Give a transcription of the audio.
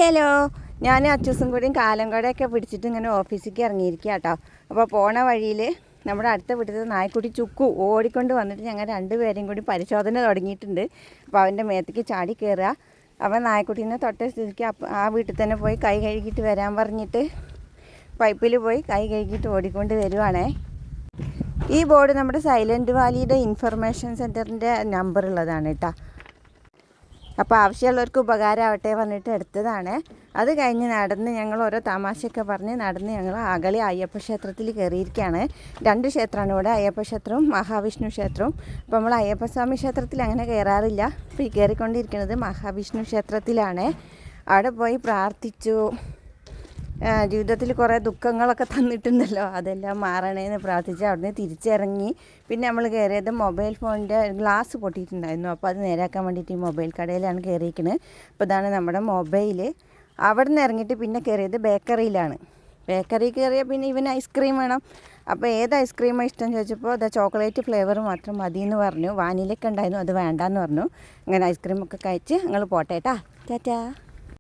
Hello, ഞാൻ അച്ചൂസും കൂടിയും കാലംകടയൊക്കെ പിടിച്ചിട്ട് ഇങ്ങനെ ഓഫീസിലേക്ക് ഇറങ്ങിയിരിക്കുക കേട്ടോ. അപ്പോൾ പോണ വഴിയിൽ നമ്മുടെ അടുത്ത വീട്ടിൽ നായ്ക്കുട്ടി ചുക്കു ഓടിക്കൊണ്ട് വന്നിട്ട് ഞങ്ങൾ രണ്ടുപേരെയും കൂടി പരിശോധന തുടങ്ങിയിട്ടുണ്ട്. അപ്പോൾ അവൻ്റെ മേത്തേക്ക് ചാടി കയറുക. അവൻ നായ്ക്കുട്ടീനെ തൊട്ട സ്ഥിതിക്ക് ആ വീട്ടിൽ തന്നെ പോയി കൈ കഴുകിയിട്ട് വരാൻ പറഞ്ഞിട്ട് പൈപ്പിൽ പോയി കൈ കഴുകിയിട്ട് ഓടിക്കൊണ്ട് വരുവാണേ. ഈ ബോർഡ് നമ്മുടെ സൈലൻറ്റ് വാലിയുടെ ഇൻഫർമേഷൻ സെൻറ്ററിൻ്റെ നമ്പർ ഉള്ളതാണ് കേട്ടോ. അപ്പോൾ ആവശ്യമുള്ളവർക്ക് ഉപകാരമാവട്ടെ പറഞ്ഞിട്ട് എടുത്തതാണ്. അത് കഴിഞ്ഞ് നടന്ന് ഞങ്ങൾ ഓരോ തമാശയൊക്കെ പറഞ്ഞ് നടന്ന് ഞങ്ങൾ അഗളി അയ്യപ്പ ക്ഷേത്രത്തിൽ കയറിയിരിക്കുകയാണ്. 2 ക്ഷേത്രമാണ് ഇവിടെ, അയ്യപ്പ ക്ഷേത്രവും മഹാവിഷ്ണു ക്ഷേത്രവും. അപ്പോൾ നമ്മൾ അയ്യപ്പസ്വാമി ക്ഷേത്രത്തിൽ അങ്ങനെ കയറാറില്ല. അപ്പോൾ ഈ കയറിക്കൊണ്ടിരിക്കുന്നത് മഹാവിഷ്ണു ക്ഷേത്രത്തിലാണ്. അവിടെ പോയി പ്രാർത്ഥിച്ചു. ജീവിതത്തിൽ കുറേ ദുഃഖങ്ങളൊക്കെ തന്നിട്ടുണ്ടല്ലോ, അതെല്ലാം മാറണേന്ന് പ്രാർത്ഥിച്ച് അവിടുന്ന് തിരിച്ചിറങ്ങി. പിന്നെ നമ്മൾ കയറിയത് മൊബൈൽ ഫോണിൻ്റെ ഗ്ലാസ് പൊട്ടിയിട്ടുണ്ടായിരുന്നു. അപ്പോൾ അത് നേരാക്കാൻ വേണ്ടിയിട്ട് ഈ മൊബൈൽ കടയിലാണ് കയറിയിരിക്കുന്നത്. അപ്പോൾ ഇതാണ് നമ്മുടെ മൊബൈൽ. അവിടെ നിന്ന് ഇറങ്ങിയിട്ട് പിന്നെ കയറിയത് ബേക്കറിയിലാണ്. ബേക്കറി കയറിയാൽ പിന്നെ ഇവന് ഐസ്ക്രീം വേണം. അപ്പോൾ ഏത് ഐസ്ക്രീമാണ് ഇഷ്ടം ചോദിച്ചപ്പോൾ അത് ചോക്ലേറ്റ് ഫ്ലേവർ മാത്രം മതി എന്ന് പറഞ്ഞു. വാനിലൊക്കെ ഉണ്ടായിരുന്നു, അത് വേണ്ടാന്ന് പറഞ്ഞു. അങ്ങനെ ഐസ്ക്രീമൊക്കെ കഴിച്ച് ഞങ്ങൾ പോട്ടെ ടാറ്റാ.